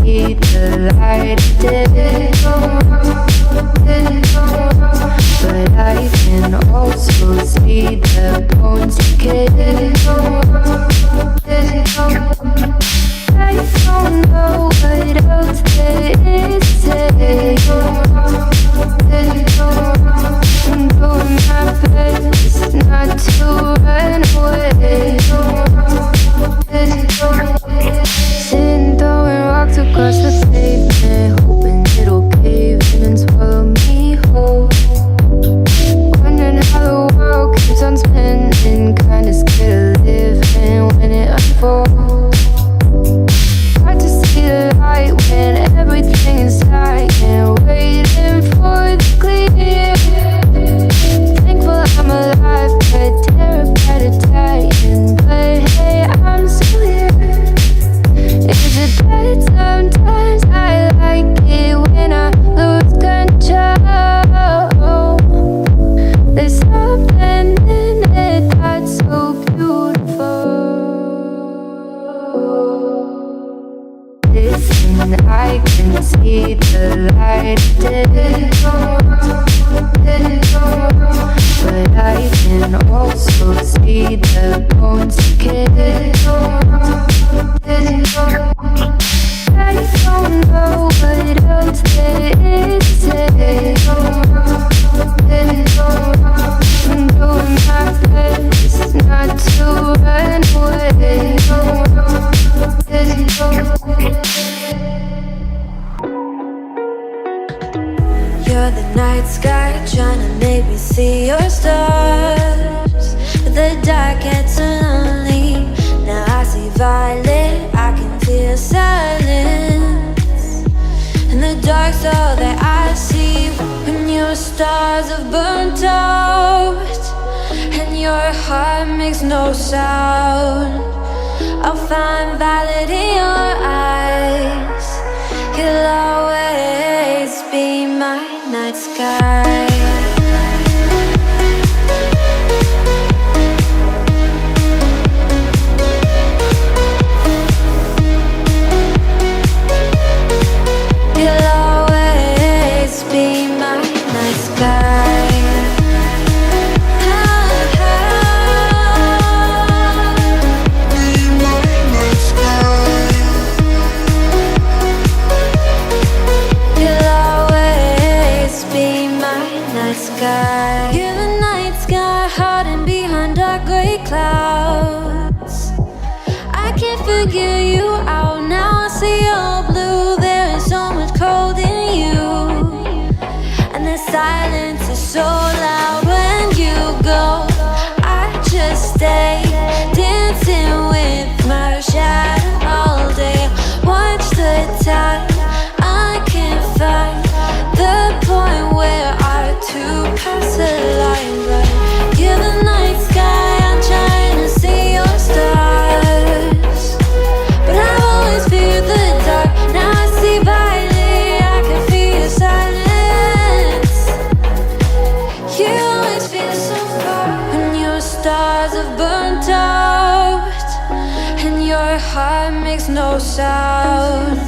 see the light of day, but I can also see the bones decay. I don't know what else there is to say. I'm doing my best not to run away. Sitting throwing rocks across the pavement, hoping it'll cave in and swallow me whole. Wondering how the world keeps on spinning, kinda scared of living when it unfolds. Hard to see the light when everything is dying, waiting for the clear. Thankful I'm alive, but terrified of dying. But hey, I'm still here. Is it that sometimes I like it when I lose control? There's something in it that's so beautiful. Listen, I can see the light of day, but I can also see the bones decay. I don't know what else there is to say. I'm doing my best not to run away. You're the night sky trying to make me see your stars, but the dark gets so lonely. Now I see violet, I can feel silence. In the dark's all that I see. When your stars have burnt out and your heart makes no sound, I'll find violet in your eyes. You'll always be my night sky. You'll always be my night sky. You're the night sky hiding behind dark gray clouds. I can't figure you out now. I see you're blue. There is so much cold in you, and the silence is so loud when you go. I just stay dancing with my shadow all day. Watch the time. I can't find the point where to pass the line, right? You're the night sky, I'm trying to see your stars, but I always fear the dark. Now I see violet, I can feel your silence. You always feel so far when your stars have burnt out and your heart makes no sound.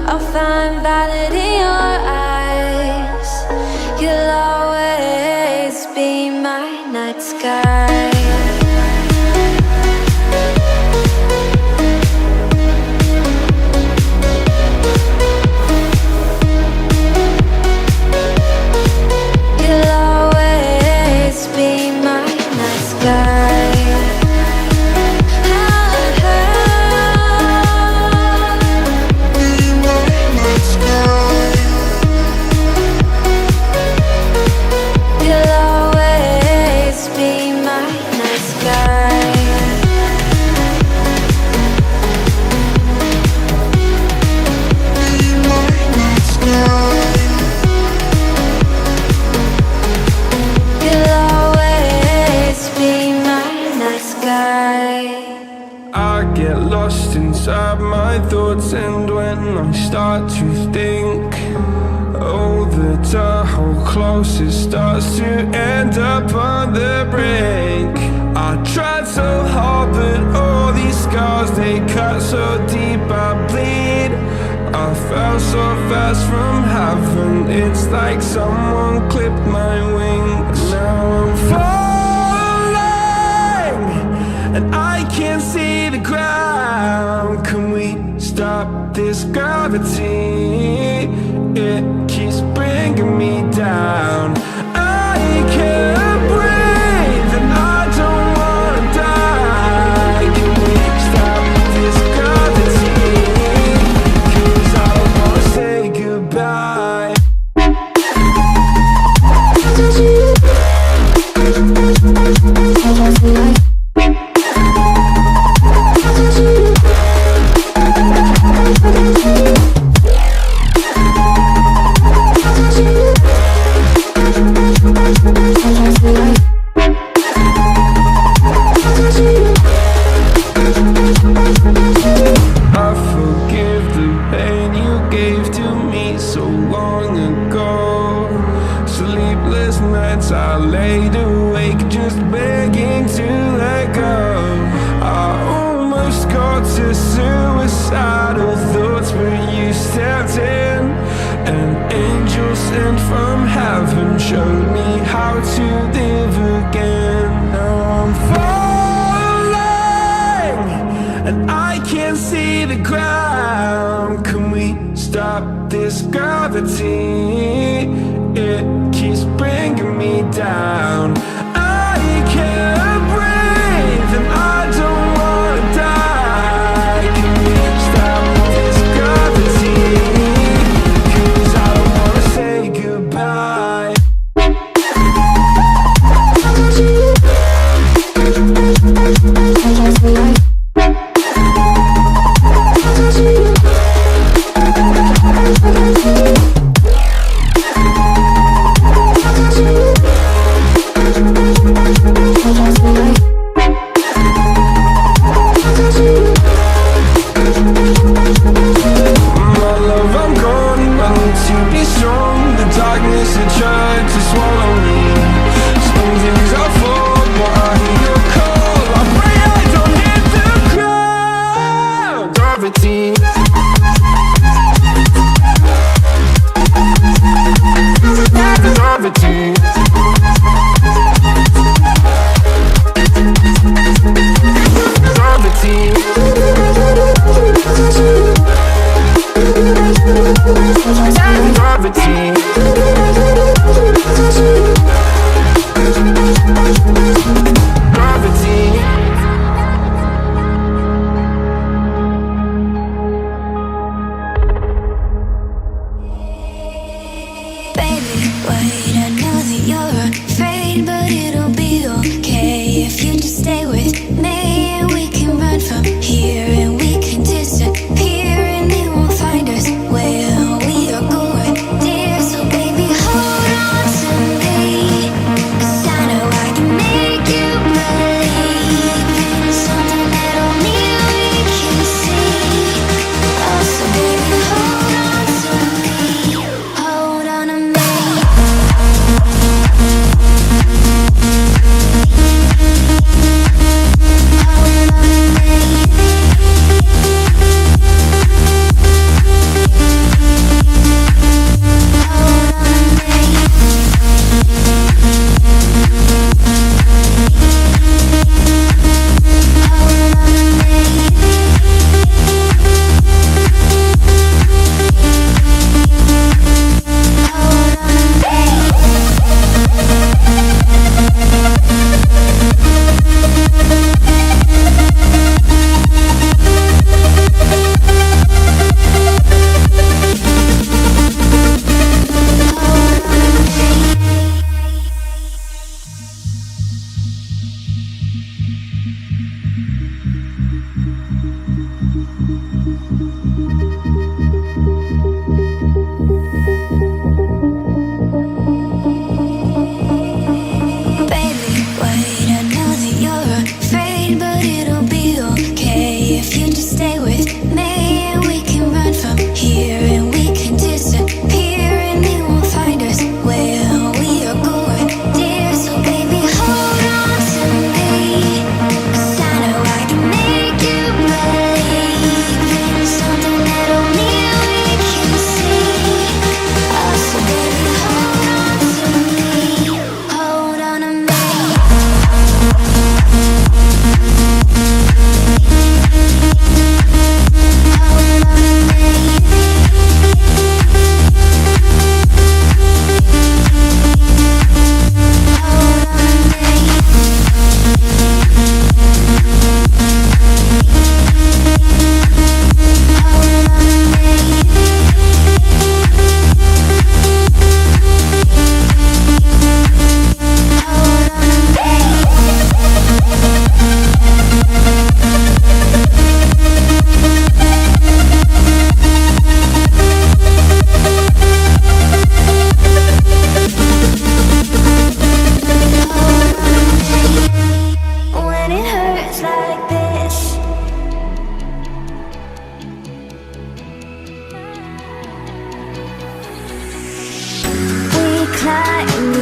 I'll find violet in your eyes. You'll always be my night sky. You'll always be my night sky. Inside my thoughts, and when I start to think, oh, the time how close it starts to end up on the brink. I tried so hard, but all these scars, they cut so deep I bleed. I fell so fast from heaven. It's like someone clipped my wings. Now I'm falling and I can't see the ground. Can we stop this gravity? It keeps bringing me down. I can't breathe and I don't wanna die. Can we stop this gravity? 'Cause I don't wanna say goodbye. I forgive the pain you gave to me so long ago. Sleepless nights I laid awake just begging to let go. I almost got to suicidal thoughts, but you stepped in. An angel sent from heaven showed me how to live again. Now I'm falling and I can't see the ground. Can we stop this gravity? It keeps bringing me down. I can't breathe and I don't wanna die. Can we stop this gravity? 'Cause I don't wanna say goodbye. My love, I'm gone. I need to be strong. The darkness had tried to swallow me. Some days I fall, but I hear your call. I pray I don't hit the ground. Gravity. Gravity. Gravity. Gravity.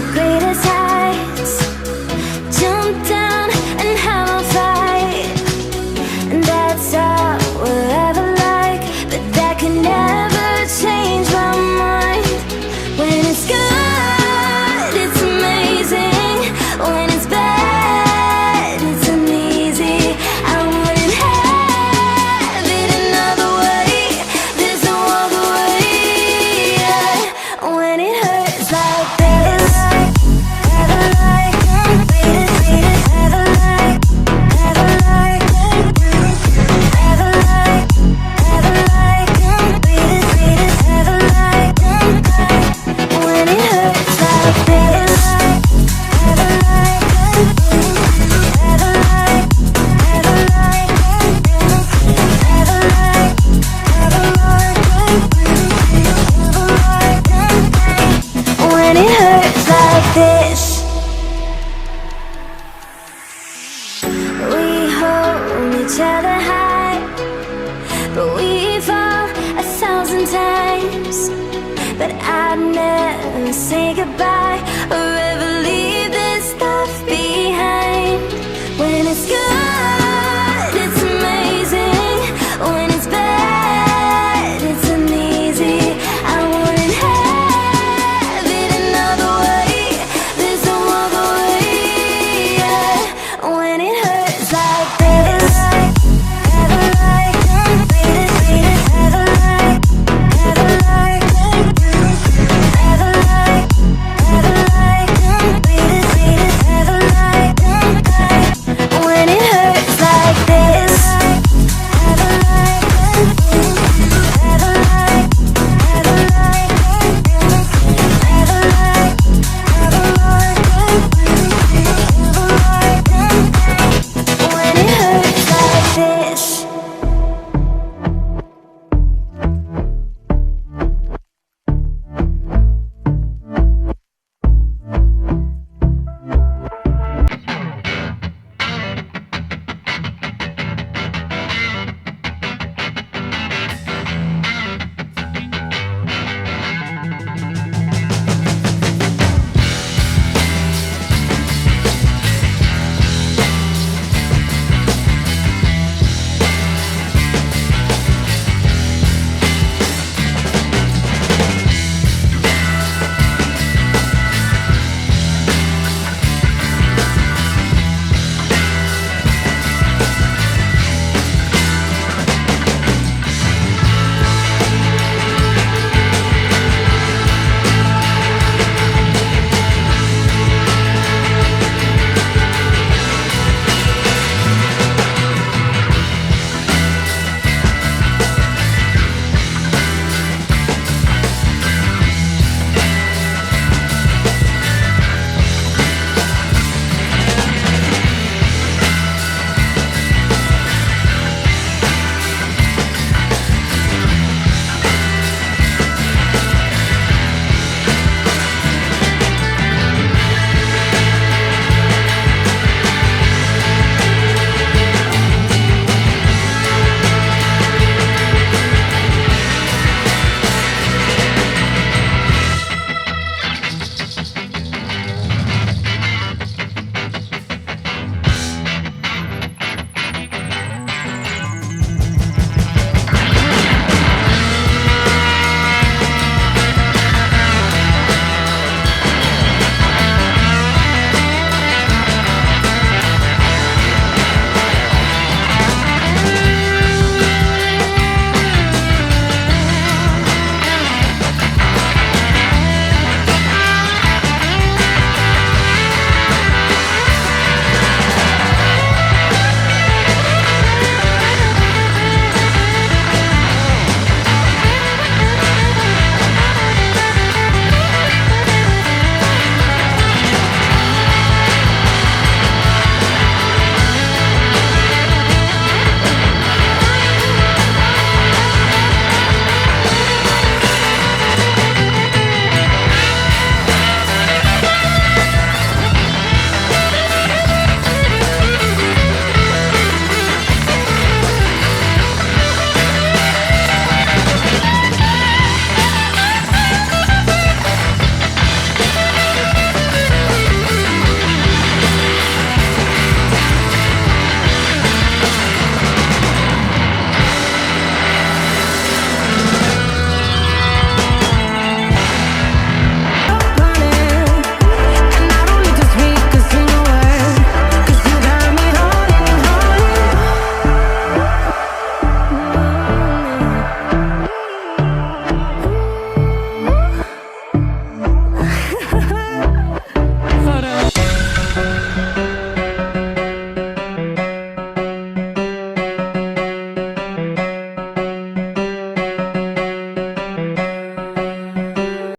the greatest heights. Jump down and have a fight, and that's all we'll ever like. But that can never change my mind. When it's good, it's amazing. When it's bad, it's uneasy. I wouldn't have it another way. There's no other way. When it hurts like this, ever like, ever like, ever like, ever like, ever like, ever like, when it hurts like this, ever like, ever like, ever like, ever like, ever like, when it hurts like this. We hold each other high, but we fall 1,000 times. But I'd never say goodbye or